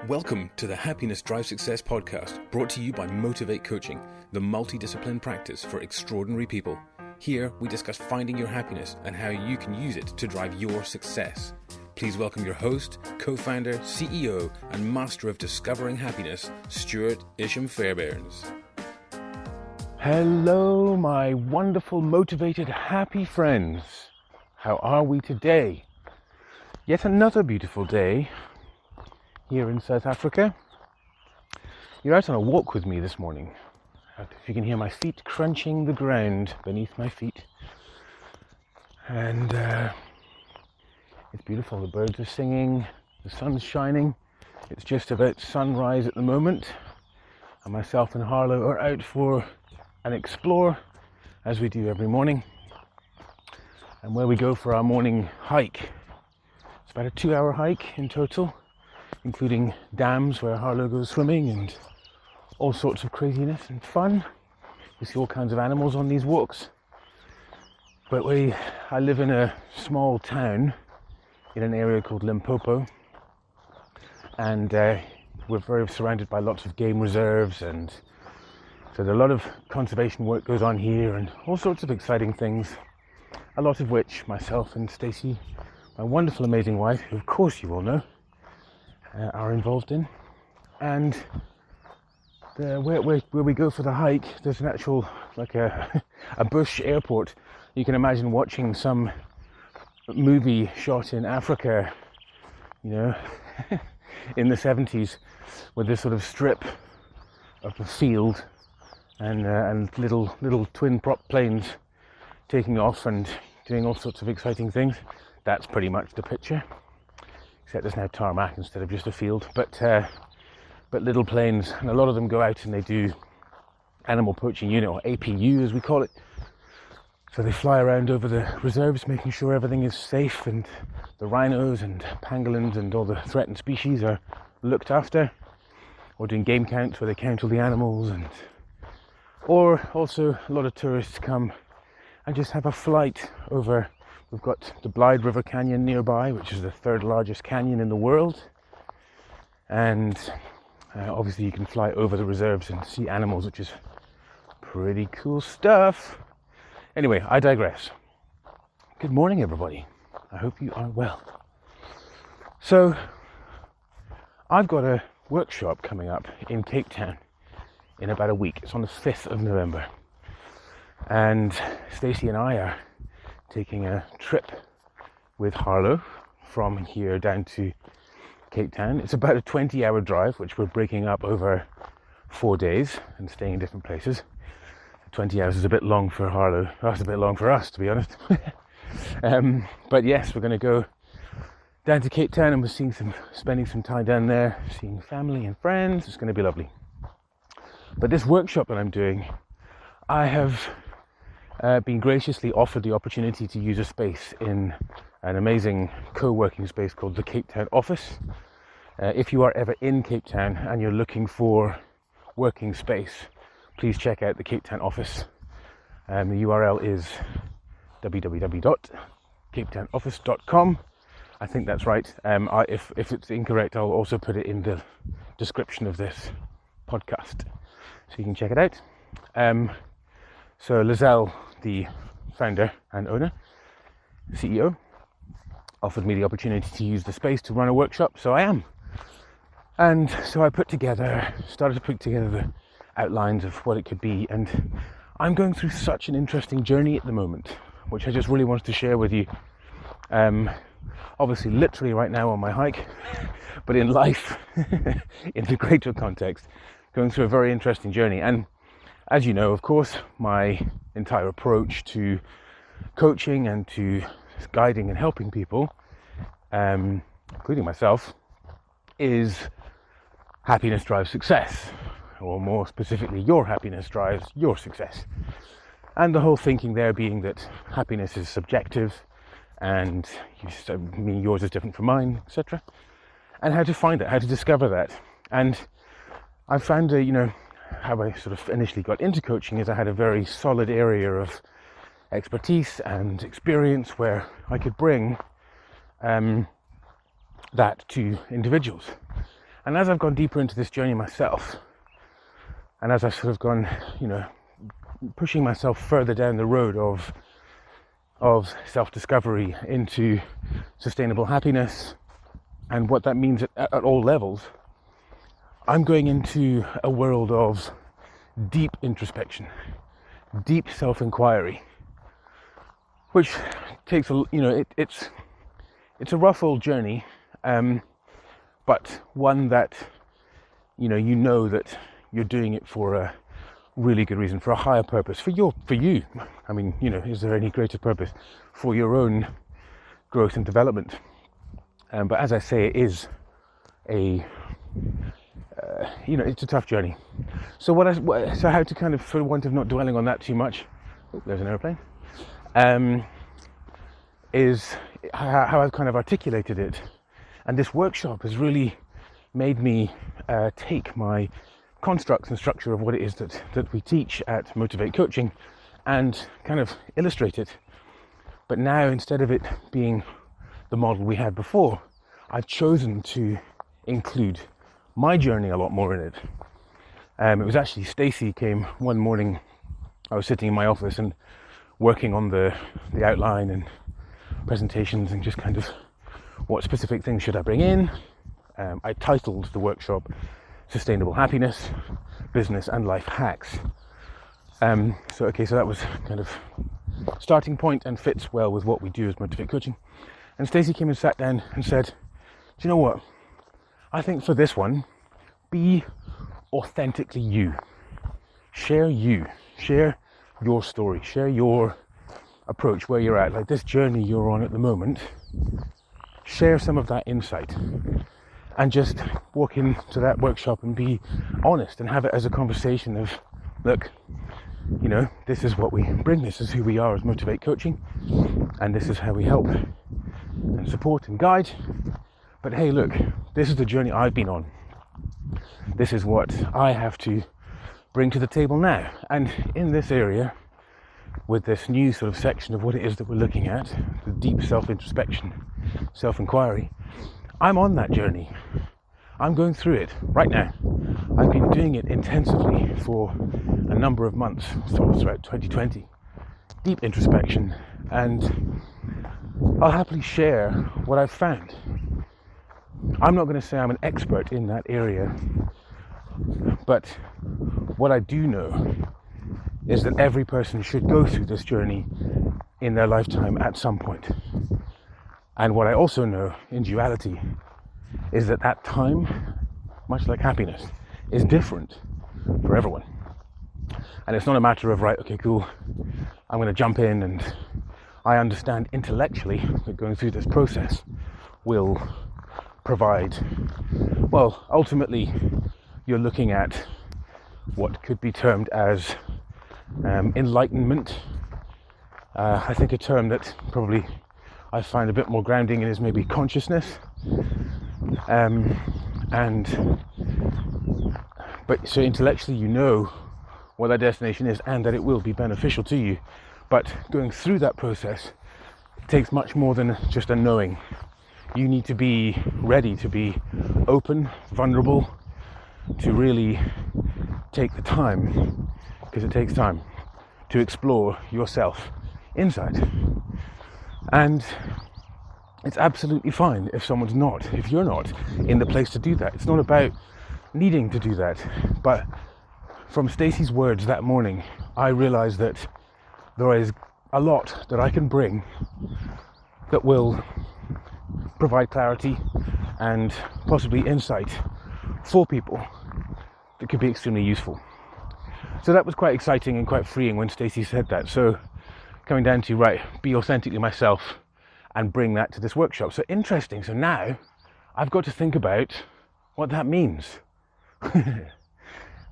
Welcome to the Happiness Drive Success podcast, brought to you by Motivate Coaching, the multidiscipline practice for extraordinary people. Here, we discuss finding your happiness and how you can use it to drive your success. Please welcome your host, co-founder, CEO, and master of discovering happiness, Stuart Fairbairns. Hello, my wonderful, motivated, happy friends. How are we today? Yet another beautiful day here in South Africa. You're out on a walk with me this morning. If you can hear my feet crunching the ground beneath my feet. And it's beautiful. The birds are singing, the sun's shining. It's just about sunrise at the moment. And myself and Harlow are out for an explore, as we do every morning. And where we go for our morning hike. It's about a 2-hour hike in total, including dams where Harlow goes swimming and all sorts of craziness and fun. We see all kinds of animals on these walks. But I live in a small town in an area called Limpopo, and we're very surrounded by lots of game reserves, and so a lot of conservation work goes on here and all sorts of exciting things, a lot of which myself and Stacey, my wonderful, amazing wife, who of course you all know, are involved in. And where we go for the hike, there's an actual, like a bush airport. You can imagine watching some movie shot in Africa, you know, in the 70s, with this sort of strip of a field and little twin prop planes taking off and doing all sorts of exciting things. That's pretty much the picture. Except there's now tarmac instead of just a field, but little planes, and a lot of them go out and they do animal poaching unit, or APU as we call it. So they fly around over the reserves, making sure everything is safe and the rhinos and pangolins and all the threatened species are looked after, or doing game counts where they count all the animals, or also a lot of tourists come and just have a flight over. We've got the Blyde River Canyon nearby, which is the third largest canyon in the world. And obviously you can fly over the reserves and see animals, which is pretty cool stuff. Anyway, I digress. Good morning, everybody. I hope you are well. So, I've got a workshop coming up in Cape Town in about a week. It's on the 5th of November. And Stacey and I are taking a trip with Harlow from here down to Cape Town. It's about a 20-hour drive, which we're breaking up over 4 days and staying in different places. 20 hours is a bit long for Harlow. That's a bit long for us, to be honest. But yes, we're going to go down to Cape Town, and we're spending some time down there, seeing family and friends. It's going to be lovely. But this workshop that I'm doing, I have been graciously offered the opportunity to use a space in an amazing co-working space called the Cape Town office. If you are ever in Cape Town and you're looking for working space, please check out the Cape Town office. The URL is www.capetownoffice.com. I think that's right. If it's incorrect, I'll also put it in the description of this podcast, so you can check it out. So Lizelle, the founder and owner, CEO, offered me the opportunity to use the space to run a workshop, so I am. And so I started to put together the outlines of what it could be, and I'm going through such an interesting journey at the moment, which I just really wanted to share with you. Obviously, literally right now on my hike, but in life, in the greater context, going through a very interesting journey. And as you know, of course, my entire approach to coaching and to guiding and helping people, including myself, is happiness drives success, or more specifically, your happiness drives your success. And the whole thinking there being that happiness is subjective, and yours is different from mine, etc. And how to find it, how to discover that. And I found how I sort of initially got into coaching is I had a very solid area of expertise and experience where I could bring that to individuals. And as I've gone deeper into this journey myself, and as I've sort of gone, pushing myself further down the road of self-discovery into sustainable happiness and what that means at all levels, I'm going into a world of deep introspection, deep self-inquiry, which takes it's a rough old journey, but one that you know that you're doing it for a really good reason, for a higher purpose, for you. I mean, is there any greater purpose for your own growth and development? But as I say, it is it's a tough journey. So how to kind of, for want of not dwelling on that too much, there's an airplane, is how I've kind of articulated it. And this workshop has really made me take my constructs and structure of what it is that we teach at Motivate Coaching and kind of illustrate it. But now, instead of it being the model we had before, I've chosen to include my journey a lot more in it. It was actually Stacey came one morning. I was sitting in my office and working on the outline and presentations and just kind of what specific things should I bring in. I titled the workshop Sustainable Happiness, Business and Life Hacks. So that was kind of starting point and fits well with what we do as Motivate Coaching. And Stacey came and sat down and said, do you know what? I think for this one, be authentically you. Share your story, share your approach, where you're at, like this journey you're on at the moment. Share some of that insight and just walk into that workshop and be honest and have it as a conversation of, look, this is what we bring, this is who we are as Motivate Coaching, and this is how we help and support and guide. But hey, look, this is the journey I've been on. This is what I have to bring to the table now. And in this area, with this new sort of section of what it is that we're looking at, the deep self-introspection, self-inquiry, I'm on that journey. I'm going through it right now. I've been doing it intensively for a number of months, sort of throughout 2020. Deep introspection, and I'll happily share what I've found. I'm not going to say I'm an expert in that area, but what I do know is that every person should go through this journey in their lifetime at some point. And what I also know in duality is that time, much like happiness, is different for everyone. And it's not a matter of, right, okay, cool, I'm going to jump in, and I understand intellectually that going through this process will provide, well, ultimately you're looking at what could be termed as enlightenment. I think a term that probably I find a bit more grounding in is maybe consciousness. But so intellectually you know what that destination is and that it will be beneficial to you. But going through that process takes much more than just a knowing. You need to be ready to be open, vulnerable, to really take the time, because it takes time, to explore yourself inside. And it's absolutely fine if you're not in the place to do that. It's not about needing to do that. But from Stacey's words that morning, I realized that there is a lot that I can bring that will provide clarity and possibly insight for people that could be extremely useful. So that was quite exciting and quite freeing when Stacey said that. So coming down to, right, be authentically myself and bring that to this workshop. So interesting. So now I've got to think about what that means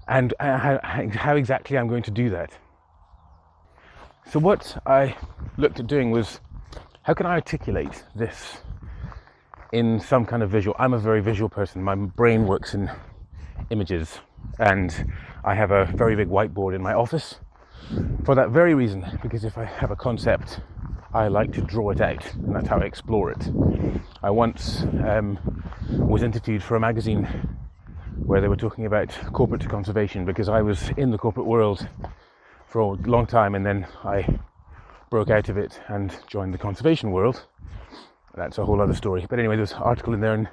and how exactly I'm going to do that. So what I looked at doing was, how can I articulate this in some kind of visual? I'm a very visual person. My brain works in images, and I have a very big whiteboard in my office for that very reason, because if I have a concept, I like to draw it out, and that's how I explore it. I once was interviewed for a magazine where they were talking about corporate to conservation, because I was in the corporate world for a long time and then I broke out of it and joined the conservation world. That's a whole other story. But anyway, there's an article in there, and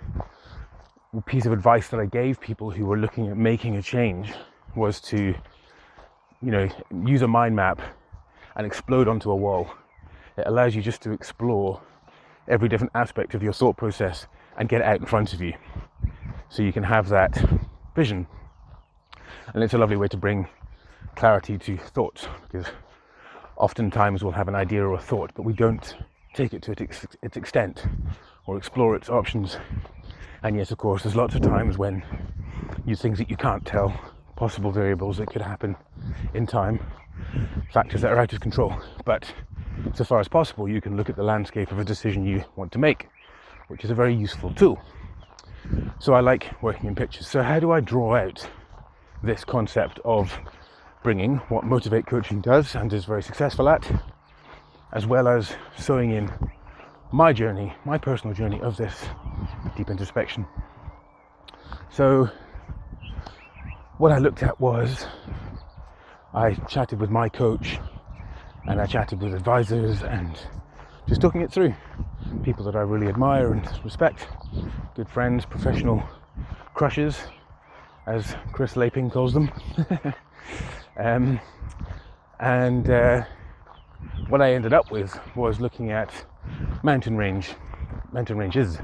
a piece of advice that I gave people who were looking at making a change was to, use a mind map and explode onto a wall. It allows you just to explore every different aspect of your thought process and get it out in front of you, so you can have that vision. And it's a lovely way to bring clarity to thoughts, because oftentimes we'll have an idea or a thought, but we don't take it to its extent or explore its options. And yes, of course, there's lots of times when you things that you can't tell, possible variables that could happen in time, factors that are out of control. But so far as possible, you can look at the landscape of a decision you want to make, which is a very useful tool. So I like working in pictures. So how do I draw out this concept of bringing what Motivate Coaching does and is very successful at, as well as sewing in my journey, my personal journey of this deep introspection? So what I looked at was, I chatted with my coach and I chatted with advisors and just talking it through. People that I really admire and respect, good friends, professional crushes, as Chris Laping calls them. What I ended up with was looking at mountain ranges.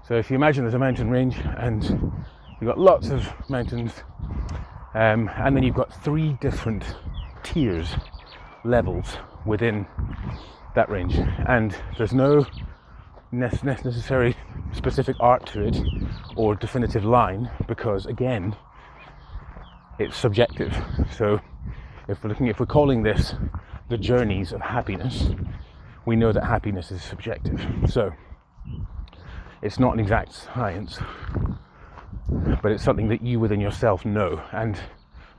So if you imagine there's a mountain range and you've got lots of mountains, and then you've got 3 different tiers, levels within that range, and there's no necessary specific art to it or definitive line, because again, it's subjective. So if we're calling this the journeys of happiness, we know that happiness is subjective. So it's not an exact science, but it's something that you within yourself know. And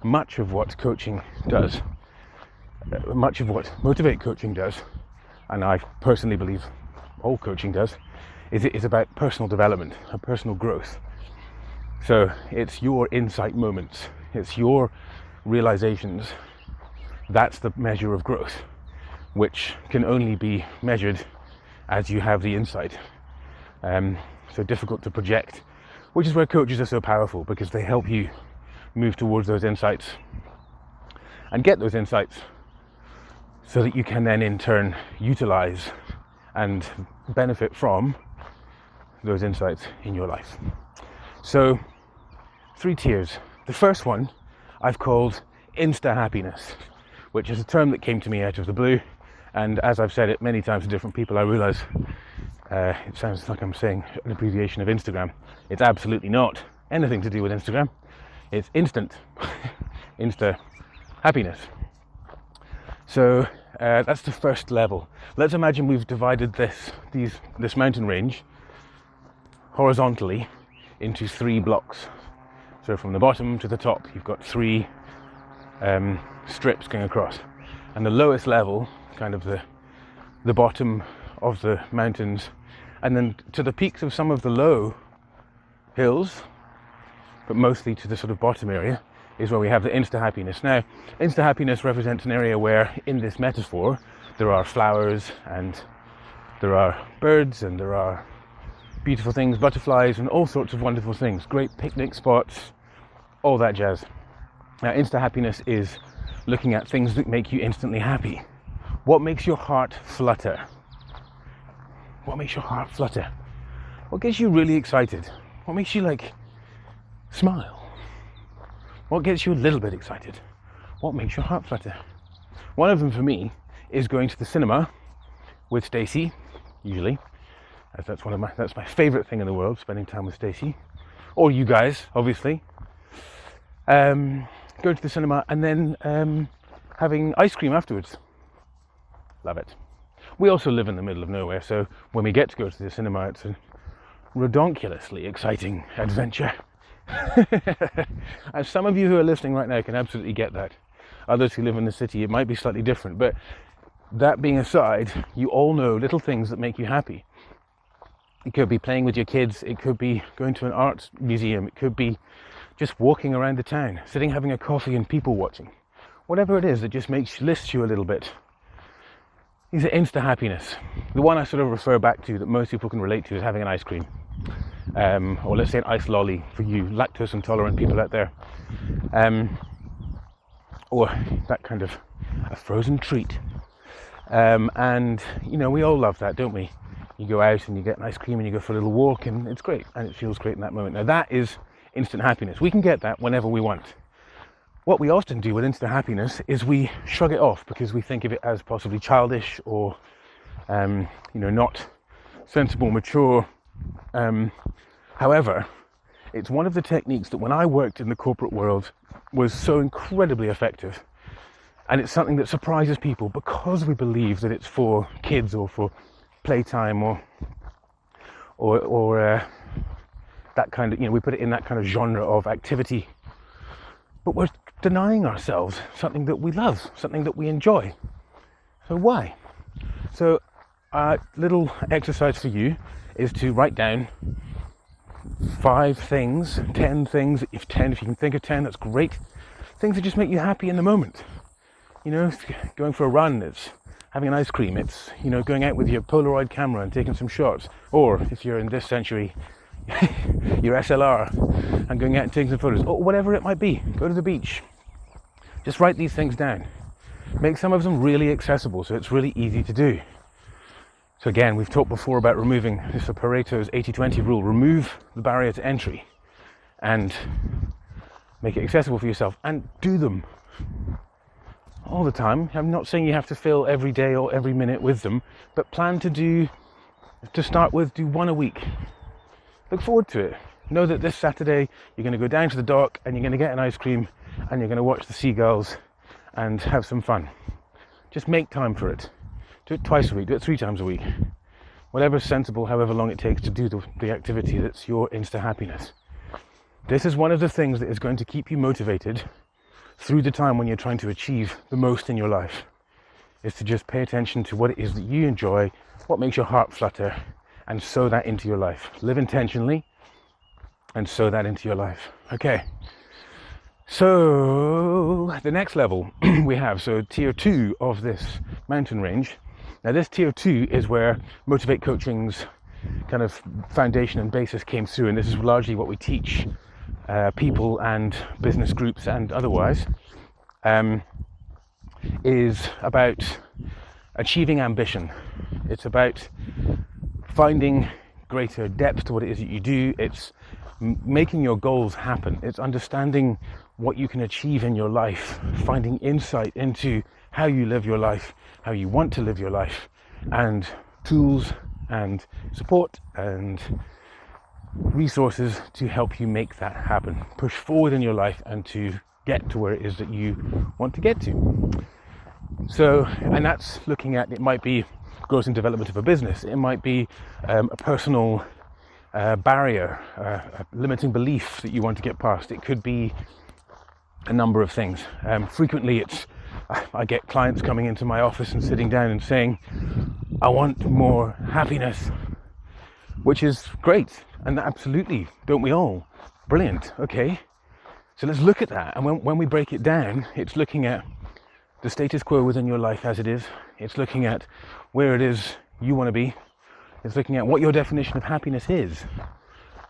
much of what coaching does, much of what Motivate Coaching does, and I personally believe all coaching does, is it is about personal development and personal growth. So it's your insight moments, it's your realizations. That's the measure of growth, which can only be measured as you have the insight. So difficult to project, which is where coaches are so powerful, because they help you move towards those insights and get those insights so that you can then in turn utilize and benefit from those insights in your life. So 3 tiers. The first one I've called Insta Happiness, which is a term that came to me out of the blue, and as I've said it many times to different people, I realise it sounds like I'm saying an abbreviation of Instagram. It's absolutely not anything to do with Instagram. It's instant Insta Happiness. So that's the first level. Let's imagine we've divided this mountain range horizontally into 3 blocks. So from the bottom to the top, you've got 3 strips going across, and the lowest level, kind of the bottom of the mountains, and then to the peaks of some of the low hills, but mostly to the sort of bottom area, is where we have the Insta Happiness. Now, Insta Happiness represents an area where, in this metaphor, there are flowers and there are birds and there are beautiful things, butterflies and all sorts of wonderful things, great picnic spots, all that jazz. Now, Insta Happiness is looking at things that make you instantly happy. What makes your heart flutter? What makes your heart flutter? What gets you really excited? What makes you smile? What gets you a little bit excited? What makes your heart flutter? One of them for me is going to the cinema with Stacey, usually, as that's my favourite thing in the world, spending time with Stacey, or you guys, obviously. Go to the cinema and then having ice cream afterwards. Love it. We also live in the middle of nowhere, so when we get to go to the cinema, it's a redonkulously exciting adventure. And some of you who are listening right now can absolutely get that. Others who live in the city, it might be slightly different, but that being aside, you all know little things that make you happy. It could be playing with your kids, it could be going to an art museum, it could be just walking around the town, sitting having a coffee and people watching. Whatever it is that just lifts you a little bit. These are insta happiness. The one I sort of refer back to that most people can relate to is having an ice cream. Or let's say an ice lolly for you lactose intolerant people out there. Or that kind of a frozen treat. And, you know, we all love that, don't we? You go out and you get an ice cream and you go for a little walk and it's great and it feels great in that moment. Now that is instant happiness. We can get that whenever we want. What we often do with instant happiness is we shrug it off because we think of it as possibly childish or, not sensible, mature. However, it's one of the techniques that when I worked in the corporate world was so incredibly effective. And it's something that surprises people because we believe that it's for kids or for playtime or that kind of, we put it in that kind of genre of activity. But we're denying ourselves something that we love, something that we enjoy. So why? So a little exercise for you is to write down 5 things, 10 things, if you can think of 10, that's great. Things that just make you happy in the moment. Going for a run, it's having an ice cream, it's, going out with your Polaroid camera and taking some shots. Or if you're in this century, your SLR and going out and taking some photos, or whatever it might be. Go to the beach. Just write these things down. Make some of them really accessible so it's really easy to do. So again, we've talked before about removing this Pareto's 80-20 rule. Remove the barrier to entry and make it accessible for yourself and do them all the time. I'm not saying you have to fill every day or every minute with them, but plan to start with, do one a week. Look forward to it. Know that this Saturday you're going to go down to the dock and you're going to get an ice cream and you're going to watch the seagulls and have some fun. Just make time for it. Do it twice a week, do it 3 times a week. Whatever's sensible, however long it takes to do the activity that's your insta happiness. This is one of the things that is going to keep you motivated through the time when you're trying to achieve the most in your life, is to just pay attention to what it is that you enjoy, what makes your heart flutter, and sow that into your life. Live intentionally and sow that into your life. Okay. So the next level we have, so tier 2 of this mountain range. Now this tier 2 is where Motivate Coaching's kind of foundation and basis came through, and this is largely what we teach people and business groups and otherwise, is about achieving ambition. It's about finding greater depth to what it is that you do. It's making your goals happen. It's understanding what you can achieve in your life, finding insight into how you live your life, how you want to live your life, and tools and support and resources to help you make that happen. Push forward in your life and to get to where it is that you want to get to. So, and that's looking at, it might be growth and development of a business. It might be a personal barrier, a limiting belief that you want to get past. It could be a number of things. Frequently I get clients coming into my office and sitting down and saying, I want more happiness, which is great. And absolutely, don't we all? Brilliant. Okay. So let's look at that. And when we break it down, it's looking at the status quo within your life as it is. It's looking at where it is you want to be. It's looking at what your definition of happiness is.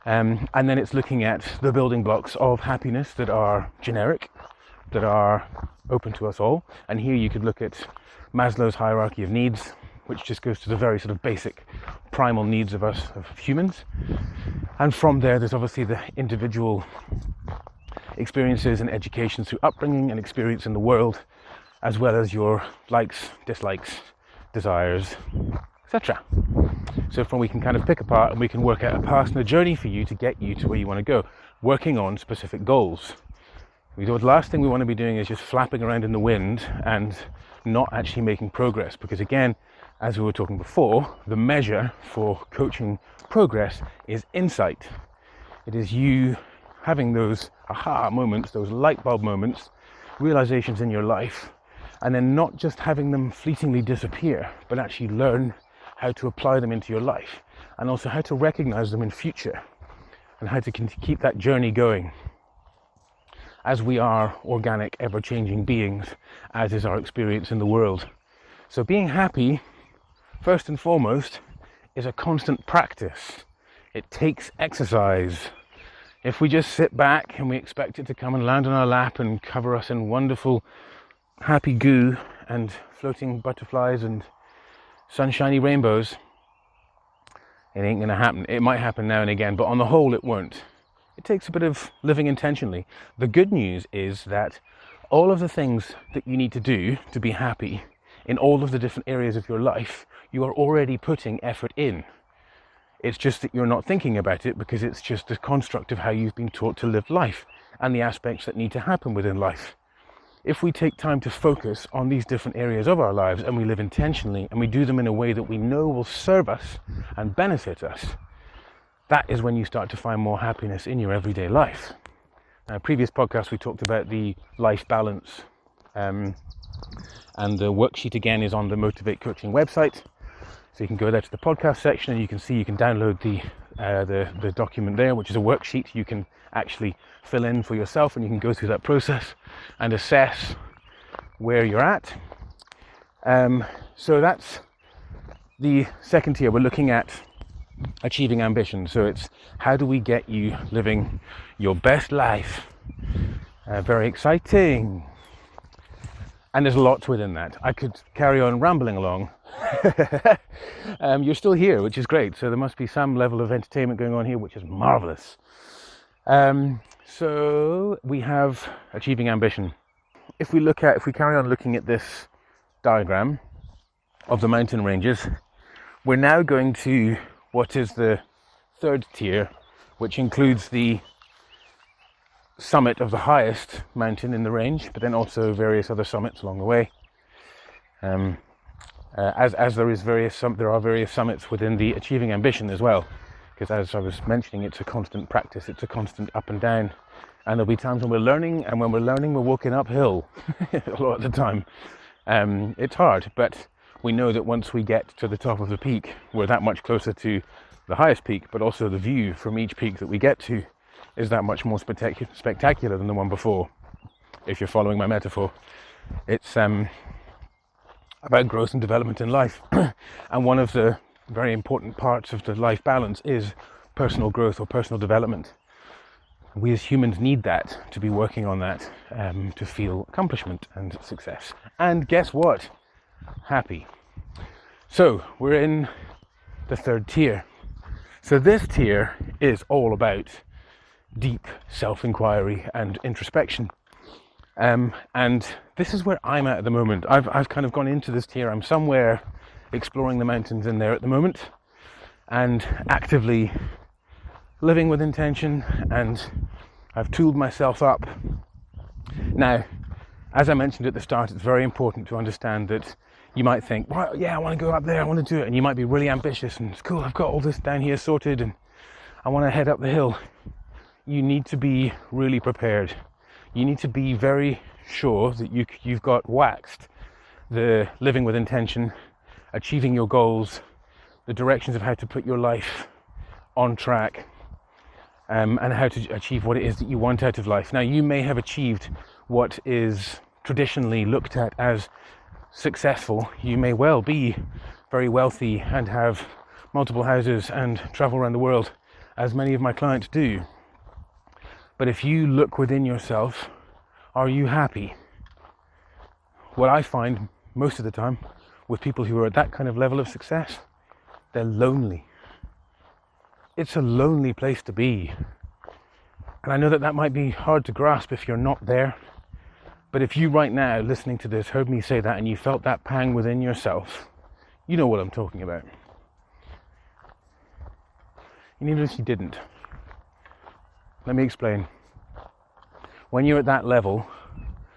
And then it's looking at the building blocks of happiness that are generic, that are open to us all. And here you could look at Maslow's hierarchy of needs, which just goes to the very sort of basic primal needs of us, of humans. And from there's obviously the individual experiences and education through upbringing and experience in the world, as well as your likes, dislikes, desires, etc. So from we can kind of pick apart and we can work out a path and a journey for you to get you to where you want to go, working on specific goals. The last thing we want to be doing is just flapping around in the wind and not actually making progress, because again, as we were talking before, the measure for coaching progress is insight. It is you having those aha moments, those light bulb moments, realizations in your life, and then not just having them fleetingly disappear, but actually learn how to apply them into your life, and also how to recognize them in future, and how to keep that journey going. as we are organic, ever-changing beings, as is our experience in the world. So being happy, first and foremost, is a constant practice. It takes exercise. If we just sit back and we expect it to come and land on our lap and cover us in wonderful, happy goo and floating butterflies and sunshiny rainbows, it ain't going to happen. It might happen now and again, but on the whole it won't. It takes a bit of living intentionally. The good news is that all of the things that you need to do to be happy in all of the different areas of your life, you are already putting effort in. It's just that you're not thinking about it because it's just a construct of how you've been taught to live life and the aspects that need to happen within life. If we take time to focus on these different areas of our lives and we live intentionally and we do them in a way that we know will serve us and benefit us, that is when you start to find more happiness in your everyday life. Now, previous podcast we talked about the life balance, and the worksheet again is on the Motivate Coaching website. So you can go there to the podcast section and you can download the document there, which is a worksheet you can actually fill in for yourself, and you can go through that process and assess where you're at. So that's the second tier. We're looking at achieving ambition. So it's how do we get you living your best life? Very exciting. And there's lots within that. I could carry on rambling along. You're still here, which is great. So there must be some level of entertainment going on here, which is marvelous. So we have achieving ambition. If we carry on looking at this diagram of the mountain ranges, we're now going to what is the third tier, which includes the summit of the highest mountain in the range, but then also various other summits along the way. As there are various summits within the achieving ambition as well, because as I was mentioning, it's a constant practice, it's a constant up and down, and there'll be times when we're learning, and when we're learning we're walking uphill a lot of the time. It's hard, but we know that once we get to the top of the peak, we're that much closer to the highest peak, but also the view from each peak that we get to is that much more spectacular than the one before, if you're following my metaphor. It's about growth and development in life. And one of the very important parts of the life balance is personal growth or personal development. We as humans need that, to be working on that, to feel accomplishment and success. And guess what? Happy. So we're in the third tier. So this tier is all about deep self-inquiry and introspection. And this is where I'm at the moment. I've kind of gone into this tier. I'm somewhere exploring the mountains in there at the moment and actively living with intention, and I've tooled myself up. Now, as I mentioned at the start, it's very important to understand that you might think, well, yeah, I want to go up there, I want to do it, and you might be really ambitious and it's cool, I've got all this down here sorted and I want to head up the hill. You need to be really prepared. You need to be very sure that you've got waxed the living with intention, achieving your goals, the directions of how to put your life on track, and how to achieve what it is that you want out of life. Now, you may have achieved what is traditionally looked at as successful. You may well be very wealthy and have multiple houses and travel around the world, as many of my clients do. But if you look within yourself, are you happy? What I find most of the time with people who are at that kind of level of success, they're lonely. It's a lonely place to be. And I know that might be hard to grasp if you're not there. But if you right now, listening to this, heard me say that and you felt that pang within yourself, you know what I'm talking about. And even if you didn't, let me explain. When you're at that level,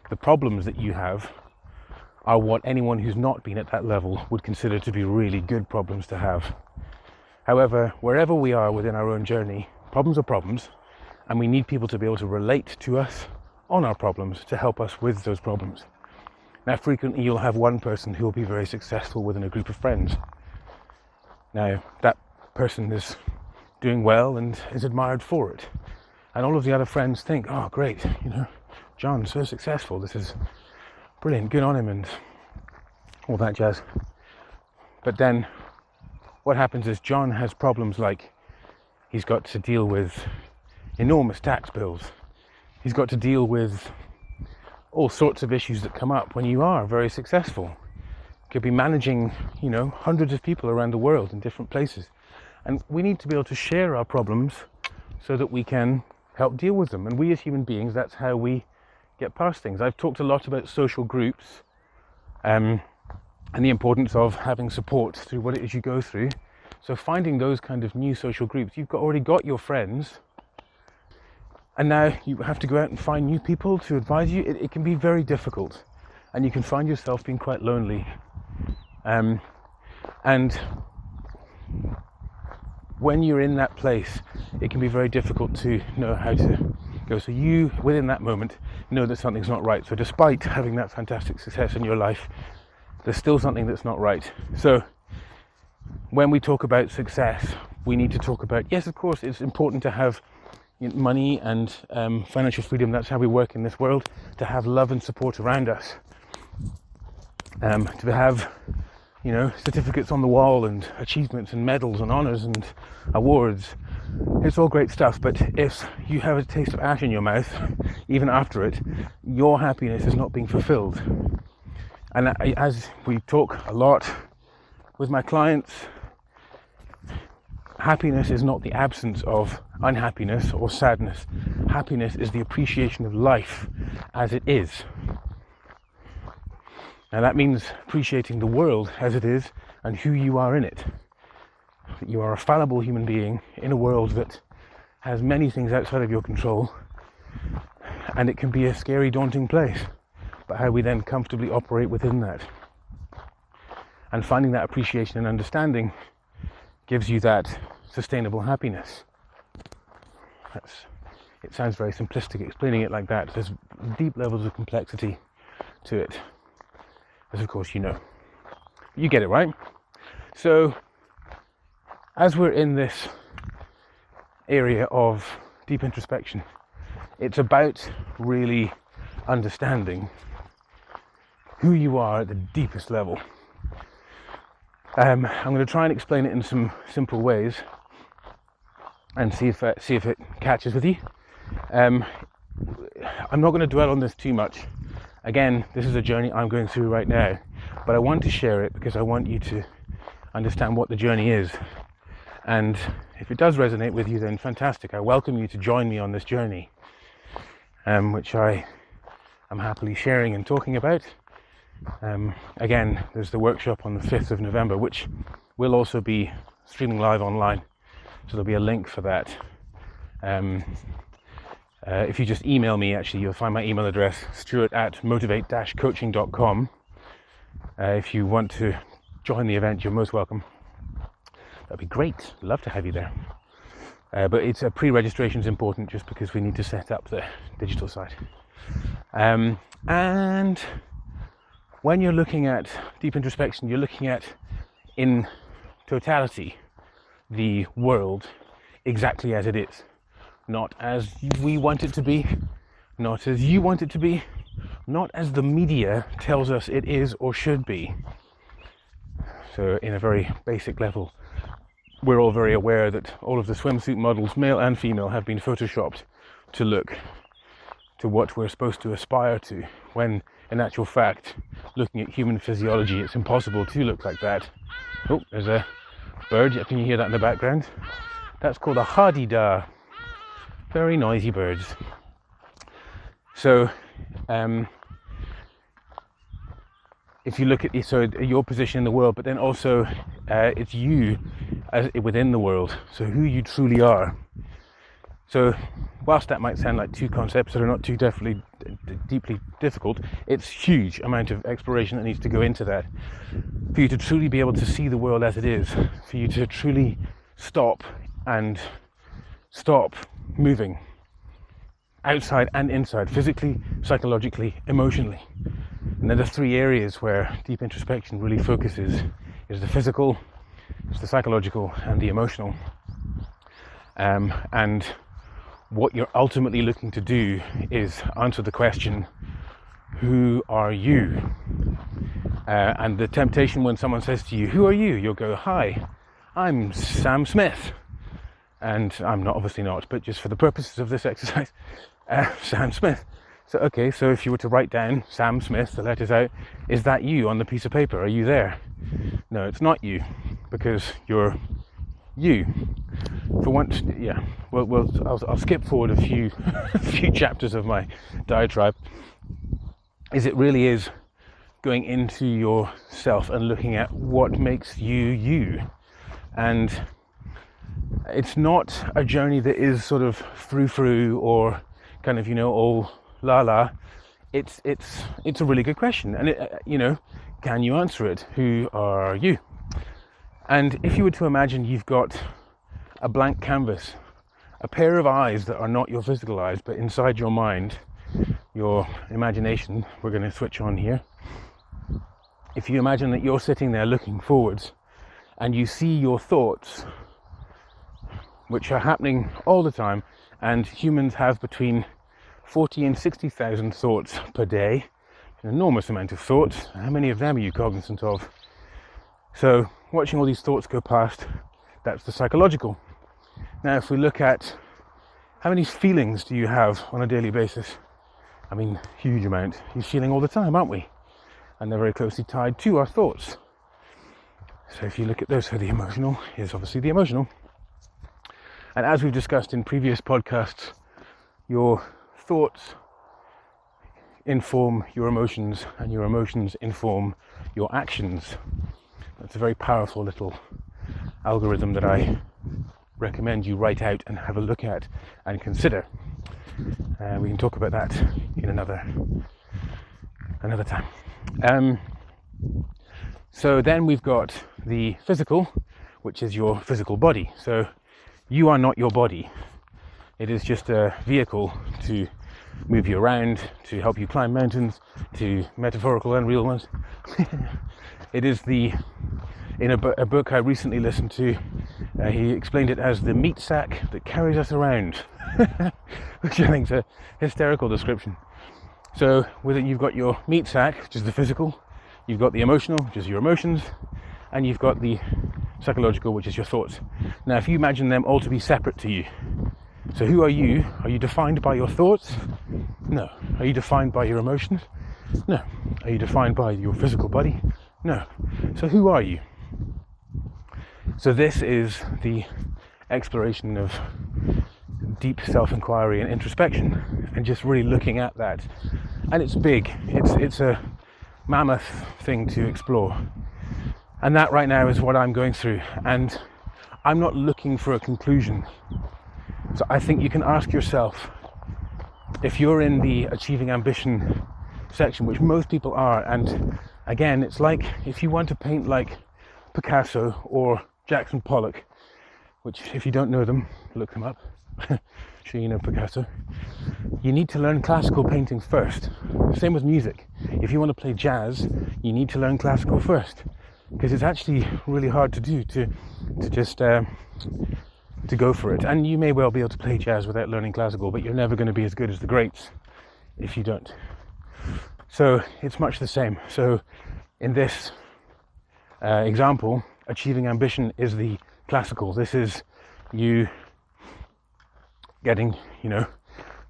the problems that you have are what anyone who's not been at that level would consider to be really good problems to have. However, wherever we are within our own journey, problems are problems, and we need people to be able to relate to us on our problems to help us with those problems. Now, frequently you'll have one person who will be very successful within a group of friends. Now, that person is doing well and is admired for it. And all of the other friends think, oh, great, John, so successful, this is brilliant, good on him, and all that jazz. But then what happens is John has problems like he's got to deal with enormous tax bills. He's got to deal with all sorts of issues that come up when you are very successful. You could be managing, hundreds of people around the world in different places. And we need to be able to share our problems so that we can help deal with them. And we as human beings, that's how we get past things. I've talked a lot about social groups and the importance of having support through what it is you go through. So finding those kind of new social groups, you've already got your friends, and now you have to go out and find new people to advise you. It can be very difficult, and you can find yourself being quite lonely. And when you're in that place, it can be very difficult to know how to go. So you, within that moment, know that something's not right. So despite having that fantastic success in your life, there's still something that's not right. So when we talk about success, we need to talk about, yes, of course, it's important to have money and financial freedom. That's how we work in this world. To have love and support around us. To have, certificates on the wall and achievements and medals and honours and awards. It's all great stuff, but if you have a taste of ash in your mouth, even after it, your happiness is not being fulfilled. And as we talk a lot with my clients, happiness is not the absence of unhappiness or sadness. Happiness is the appreciation of life as it is. Now that means appreciating the world as it is and who you are in it. You are a fallible human being in a world that has many things outside of your control, and it can be a scary, daunting place. But how we then comfortably operate within that. And finding that appreciation and understanding gives you that sustainable happiness. It sounds very simplistic explaining it like that. There's deep levels of complexity to it, as of course you know. You get it, right? So as we're in this area of deep introspection, it's about really understanding who you are at the deepest level. I'm going to try and explain it in some simple ways and see if it catches with you. I'm not going to dwell on this too much. Again, this is a journey I'm going through right now, but I want to share it because I want you to understand what the journey is. And if it does resonate with you, then fantastic. I welcome you to join me on this journey, which I am happily sharing and talking about. Again, there's the workshop on the 5th of November, which will also be streaming live online. So there'll be a link for that. If you just email me, actually, you'll find my email address, stuart@motivate-coaching.com. If you want to join the event, you're most welcome. That'd be great. Love to have you there. But it's pre-registration is important just because we need to set up the digital side. And when you're looking at deep introspection, you're looking at, in totality, the world exactly as it is. Not as we want it to be, not as you want it to be, not as the media tells us it is or should be. So in a very basic level, we're all very aware that all of the swimsuit models, male and female, have been photoshopped to look to what we're supposed to aspire to, when in actual fact, looking at human physiology, it's impossible to look like that. Oh, there's a bird. Can you hear that in the background? That's called a hardy-dah. Very noisy birds. So, if you look at your position in the world, but then also it's you as within the world. So who you truly are. So, whilst that might sound like two concepts that are not too deeply difficult, it's huge amount of exploration that needs to go into that. For you to truly be able to see the world as it is, for you to truly stop moving, outside and inside, physically, psychologically, emotionally. And then the three areas where deep introspection really focuses is the physical, it's the psychological, and the emotional. And what you're ultimately looking to do is answer the question, who are you? And the temptation when someone says to you, who are you? You'll go, hi, I'm Sam Smith. And I'm not, obviously not, but just for the purposes of this exercise, Sam Smith. So, okay, so if you were to write down Sam Smith, the letters out, is that you on the piece of paper? Are you there? No, it's not you, because you're you. For once, yeah. Well, I'll skip forward a few chapters of my diatribe. It really is going into yourself and looking at what makes you you. And it's not a journey that is sort of frou-frou or kind of, oh la la. It's a really good question, and can you answer it? Who are you? And if you were to imagine you've got a blank canvas, a pair of eyes that are not your physical eyes, but inside your mind, your imagination, we're going to switch on here. If you imagine that you're sitting there looking forwards and you see your thoughts, which are happening all the time, and humans have between 40 and 60,000 thoughts per day, an enormous amount of thoughts. How many of them are you cognizant of? So watching all these thoughts go past, that's the psychological. Now if we look at how many feelings do you have on a daily basis? I mean, huge amount. You're feeling all the time, aren't we? And they're very closely tied to our thoughts. So if you look at those, so the emotional is obviously the emotional. And as we've discussed in previous podcasts, your thoughts inform your emotions, and your emotions inform your actions. That's a very powerful little algorithm that I recommend you write out and have a look at and consider. We can talk about that in another time. So then we've got the physical, which is your physical body. So you are not your body. It is just a vehicle to move you around, to help you climb mountains, to metaphorical and real ones. It is in a book I recently listened to, he explained it as the meat sack that carries us around, which I think is a hysterical description. So with it, you've got your meat sack, which is the physical, you've got the emotional, which is your emotions, and you've got the psychological, which is your thoughts. Now, if you imagine them all to be separate to you, so who are you? Are you defined by your thoughts? No. Are you defined by your emotions? No. Are you defined by your physical body? No. So who are you? So this is the exploration of deep self-inquiry and introspection, and just really looking at that. And it's big. It's a mammoth thing to explore. And that right now is what I'm going through. And I'm not looking for a conclusion. So I think you can ask yourself, if you're in the achieving ambition section, which most people are, and again, it's like if you want to paint like Picasso or Jackson Pollock, which if you don't know them, look them up. Sure, you know Picasso. You need to learn classical painting first. Same with music. If you want to play jazz, you need to learn classical first, because it's actually really hard to do, to go for it. And you may well be able to play jazz without learning classical, but you're never going to be as good as the greats if you don't. So it's much the same. So in this example, achieving ambition is the classical. This is you getting,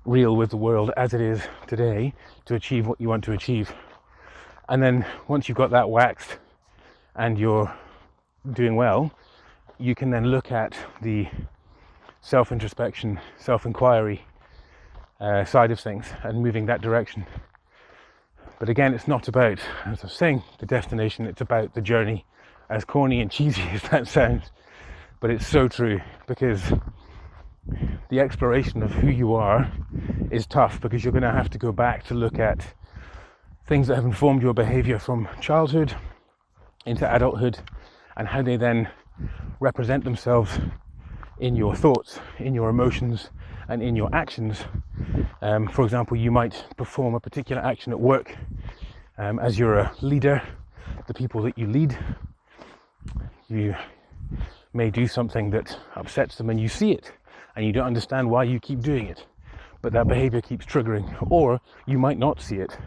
real with the world as it is today to achieve what you want to achieve. And then once you've got that waxed and you're doing well, you can then look at the self-introspection, self-inquiry side of things and moving that direction. But again, it's not about, as I was saying, the destination, it's about the journey, as corny and cheesy as that sounds. But it's so true, because the exploration of who you are is tough, because you're going to have to go back to look at things that have informed your behavior from childhood into adulthood, and how they then represent themselves in your thoughts, in your emotions, and in your actions. For example, you might perform a particular action at work as you're a leader. The people that you lead, you may do something that upsets them, and you see it and you don't understand why you keep doing it, but that behavior keeps triggering. Or you might not see it,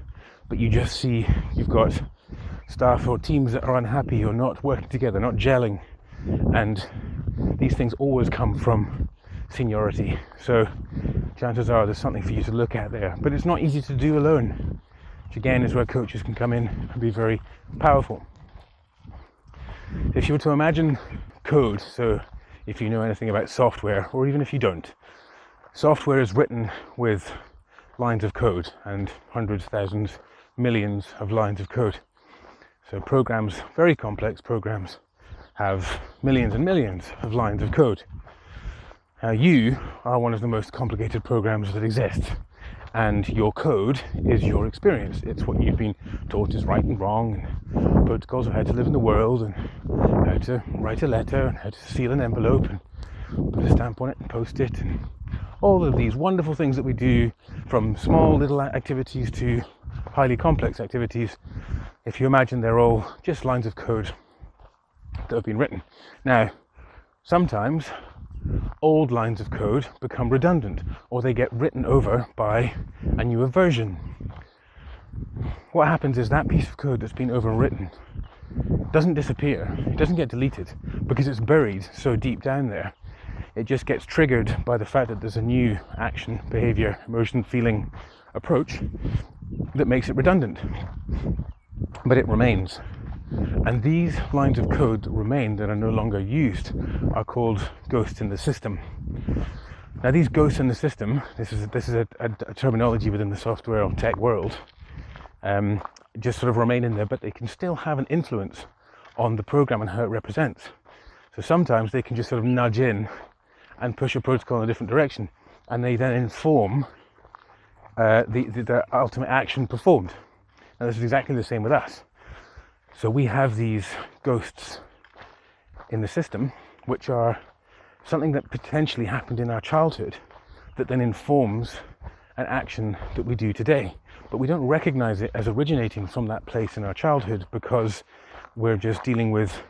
but you just see you've got staff or teams that are unhappy or not working together, not gelling, and these things always come from seniority. So chances are there's something for you to look at there, but it's not easy to do alone, which again is where coaches can come in and be very powerful. If you were to imagine code, so if you know anything about software, or even if you don't, software is written with lines of code, and hundreds, thousands, millions of lines of code. So programs, very complex programs, have millions and millions of lines of code. Now you are one of the most complicated programs that exist, and your code is your experience. It's what you've been taught is right and wrong, and protocols of how to live in the world, and how to write a letter, and how to seal an envelope, and put a stamp on it and post it, and all of these wonderful things that we do, from small little activities to highly complex activities. If you imagine, they're all just lines of code that have been written. Now, sometimes old lines of code become redundant, or they get written over by a newer version. What happens is that piece of code that's been overwritten doesn't disappear, it doesn't get deleted, because it's buried so deep down there. It just gets triggered by the fact that there's a new action, behavior, emotion, feeling, approach that makes it redundant. But it remains. And these lines of code that remain, that are no longer used, are called ghosts in the system. Now these ghosts in the system, this is a terminology within the software or tech world, just sort of remain in there, but they can still have an influence on the program and how it represents. So sometimes they can just sort of nudge in and push a protocol in a different direction, and they then inform the ultimate action performed. And this is exactly the same with us. So we have these ghosts in the system, which are something that potentially happened in our childhood that then informs an action that we do today. But we don't recognize it as originating from that place in our childhood, because we're just dealing with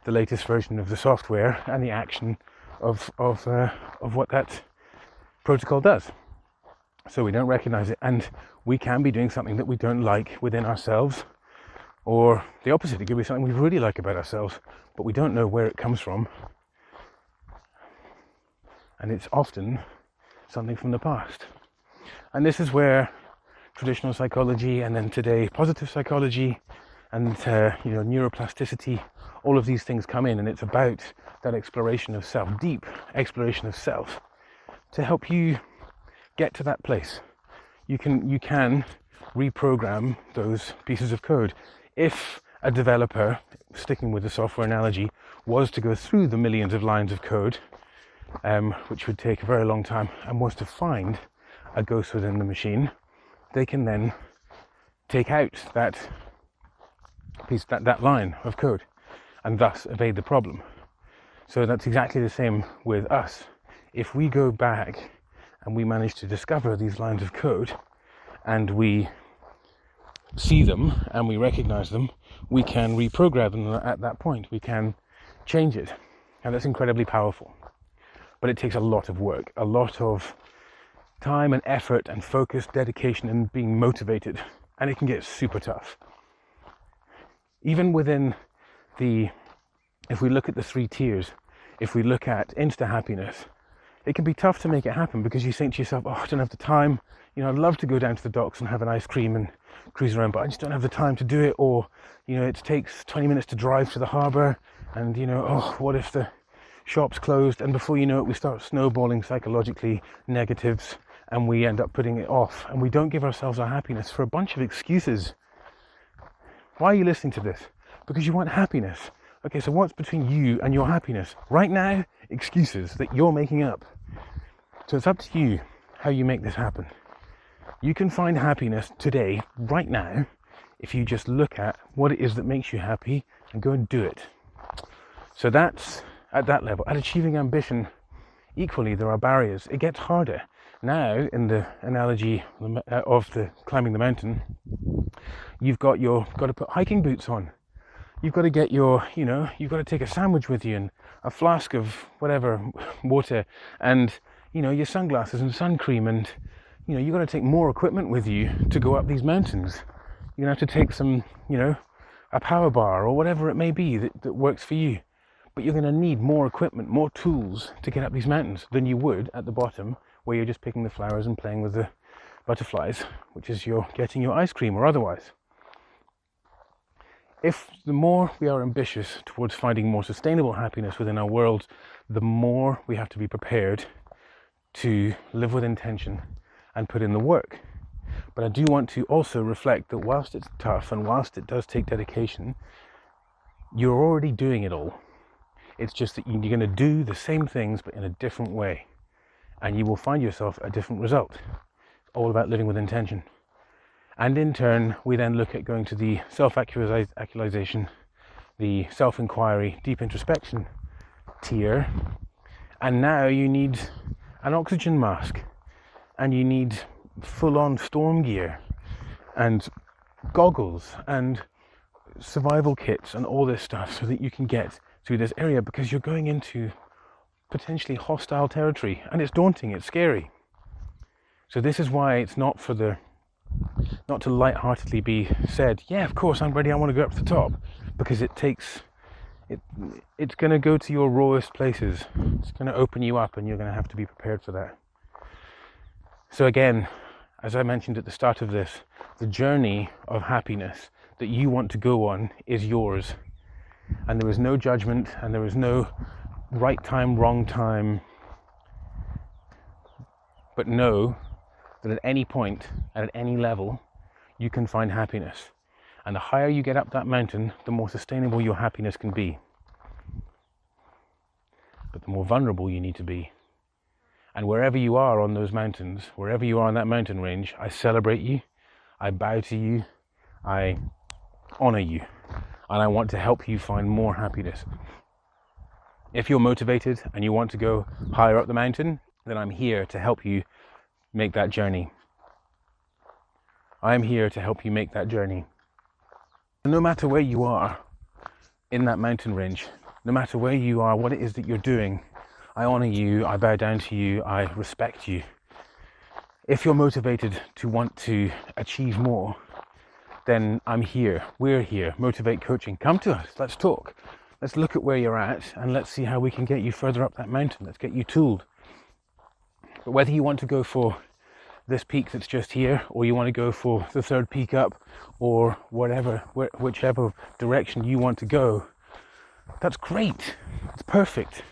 the latest version of the software and the action of what that protocol does. So we don't recognize it, and we can be doing something that we don't like within ourselves, or the opposite, it could be something we really like about ourselves, but we don't know where it comes from. And it's often something from the past. And this is where traditional psychology, and then today positive psychology, and neuroplasticity, all of these things come in, and it's about that exploration of self, deep exploration of self, to help you get to that place. You can reprogram those pieces of code. If a developer, sticking with the software analogy, was to go through the millions of lines of code, which would take a very long time, and was to find a ghost within the machine, they can then take out that piece, that line of code, and thus evade the problem. So that's exactly the same with us. If we go back and we manage to discover these lines of code, and we see them and we recognize them, we can reprogram them at that point. We can change it, and that's incredibly powerful. But it takes a lot of work, a lot of time and effort and focus, dedication, and being motivated, and it can get super tough. Even within if we look at the 3 tiers, if we look at insta happiness, it can be tough to make it happen, because you think to yourself, oh, I don't have the time, I'd love to go down to the docks and have an ice cream and cruise around, but I just don't have the time to do it. Or it takes 20 minutes to drive to the harbour, and what if the shop's closed? And before you know it, we start snowballing psychologically negatives, and we end up putting it off, and we don't give ourselves our happiness for a bunch of excuses. Why are you listening to this? Because you want happiness. Okay, so what's between you and your happiness? Right now, excuses that you're making up. So it's up to you how you make this happen. You can find happiness today, right now, if you just look at what it is that makes you happy and go and do it. So that's at that level. At achieving ambition, equally, there are barriers. It gets harder. Now, in the analogy of the climbing the mountain, you've got to put hiking boots on. You've got to get you've got to take a sandwich with you and a flask of whatever, water, and your sunglasses and sun cream, and you've got to take more equipment with you to go up these mountains. You're going to have to take some, a power bar or whatever it may be that works for you. But you're going to need more equipment, more tools to get up these mountains than you would at the bottom, where you're just picking the flowers and playing with the butterflies, which is you're getting your ice cream or otherwise. If the more we are ambitious towards finding more sustainable happiness within our world, the more we have to be prepared to live with intention and put in the work. But I do want to also reflect that whilst it's tough and whilst it does take dedication, you're already doing it all. It's just that you're going to do the same things but in a different way, and you will find yourself a different result. It's all about living with intention. And in turn, we then look at going to the self-actualization, the self-inquiry, deep introspection tier, and now you need an oxygen mask, and you need full-on storm gear, and goggles, and survival kits, and all this stuff, so that you can get through this area, because you're going into potentially hostile territory, and it's daunting, it's scary. So this is why it's not to lightheartedly be said, yeah, of course I'm ready, I want to go up to the top, because it's going to go to your rawest places. It's going to open you up, and you're going to have to be prepared for that. So again, as I mentioned at the start of this, the journey of happiness that you want to go on is yours. And there is no judgment, and there is no right time, wrong time. But know that at any point and at any level, you can find happiness. And the higher you get up that mountain, the more sustainable your happiness can be. But the more vulnerable you need to be. And wherever you are on those mountains, wherever you are on that mountain range, I celebrate you, I bow to you, I honor you, and I want to help you find more happiness. If you're motivated and you want to go higher up the mountain, then I'm here to help you make that journey. I'm here to help you make that journey. No matter where you are in that mountain range, no matter where you are, what it is that you're doing, I honor you, I bow down to you, I respect you. If you're motivated to want to achieve more, then I'm here, we're here, Motivate Coaching. Come to us, let's talk. Let's look at where you're at, and let's see how we can get you further up that mountain. Let's get you tooled. But whether you want to go for this peak that's just here, or you want to go for the third peak up, or whichever direction you want to go, that's great, it's perfect.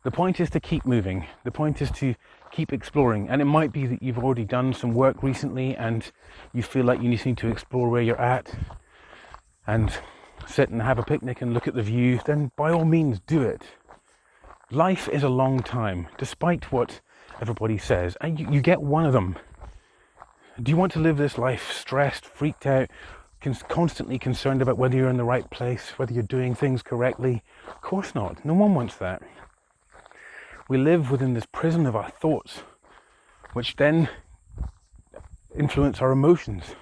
The point is to keep moving. The point is to keep exploring. And it might be that you've already done some work recently and you feel like you need to explore where you're at and sit and have a picnic and look at the view. Then by all means do it. Life is a long time, despite what everybody says. And you get one of them. Do you want to live this life stressed, freaked out, constantly concerned about whether you're in the right place, whether you're doing things correctly? Of course not. No one wants that. We live within this prison of our thoughts, which then influence our emotions.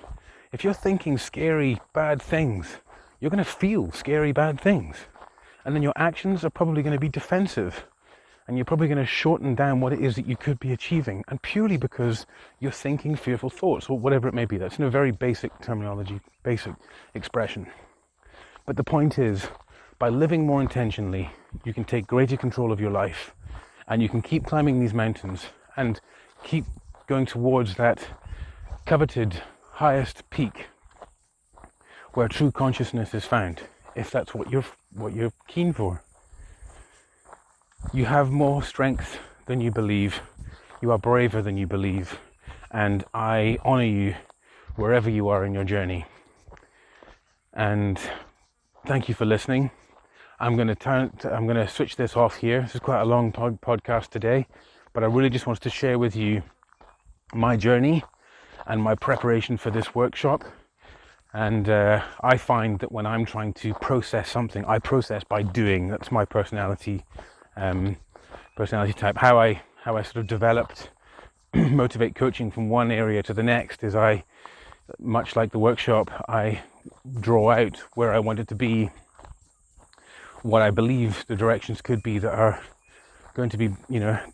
If you're thinking scary, bad things, you're going to feel scary, bad things. And then your actions are probably going to be defensive. And you're probably going to shorten down what it is that you could be achieving. And purely because you're thinking fearful thoughts, or whatever it may be. That's in a very basic terminology, basic expression. But the point is, by living more intentionally, you can take greater control of your life. And you can keep climbing these mountains and keep going towards that coveted highest peak where true consciousness is found, if that's what you're keen for. You have more strength than you believe. You are braver than you believe. And I honor you wherever you are in your journey. And thank you for listening. I'm going to switch this off here. This is quite a long podcast today, but I really just wanted to share with you my journey and my preparation for this workshop. And I find that when I'm trying to process something, I process by doing. That's my personality type. How I sort of developed Motivate Coaching from one area to the next is much like the workshop, I draw out where I want it to be, what I believe the directions could be that are going to be,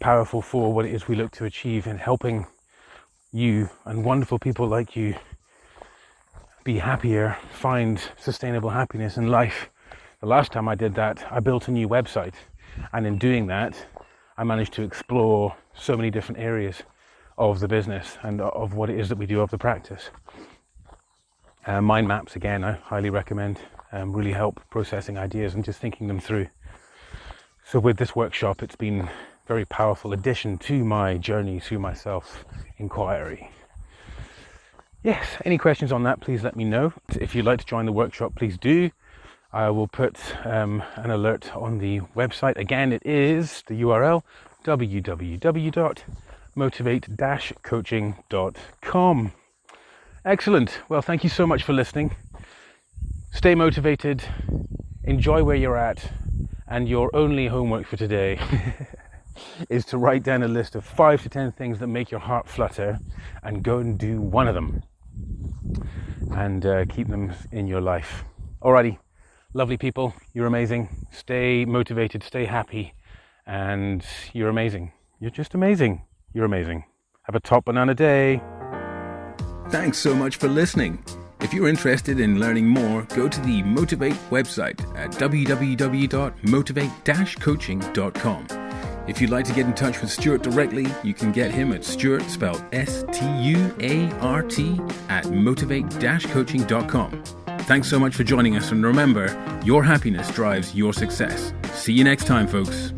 powerful for what it is we look to achieve in helping you and wonderful people like you be happier, find sustainable happiness in life. The last time I did that, I built a new website, and in doing that, I managed to explore so many different areas of the business and of what it is that we do of the practice. Mind maps, again, I highly recommend, really help processing ideas and just thinking them through. So with this workshop, it's been a very powerful addition to my journey through my self-inquiry. Yes, any questions on that, please let me know. If you'd like to join the workshop, please do. I will put an alert on the website. Again, it is the URL www.motivate-coaching.com. Excellent. Well, thank you so much for listening. Stay motivated, enjoy where you're at, and your only homework for today is to write down a list of 5 to 10 things that make your heart flutter and go and do one of them and keep them in your life. Alrighty, lovely people, you're amazing. Stay motivated, stay happy, and you're amazing. You're just amazing. You're amazing. Have a top banana day. Thanks so much for listening. If you're interested in learning more, go to the Motivate website at www.motivate-coaching.com. If you'd like to get in touch with Stuart directly, you can get him at Stuart, spelled Stuart, at motivate-coaching.com. Thanks so much for joining us, and remember, your happiness drives your success. See you next time, folks.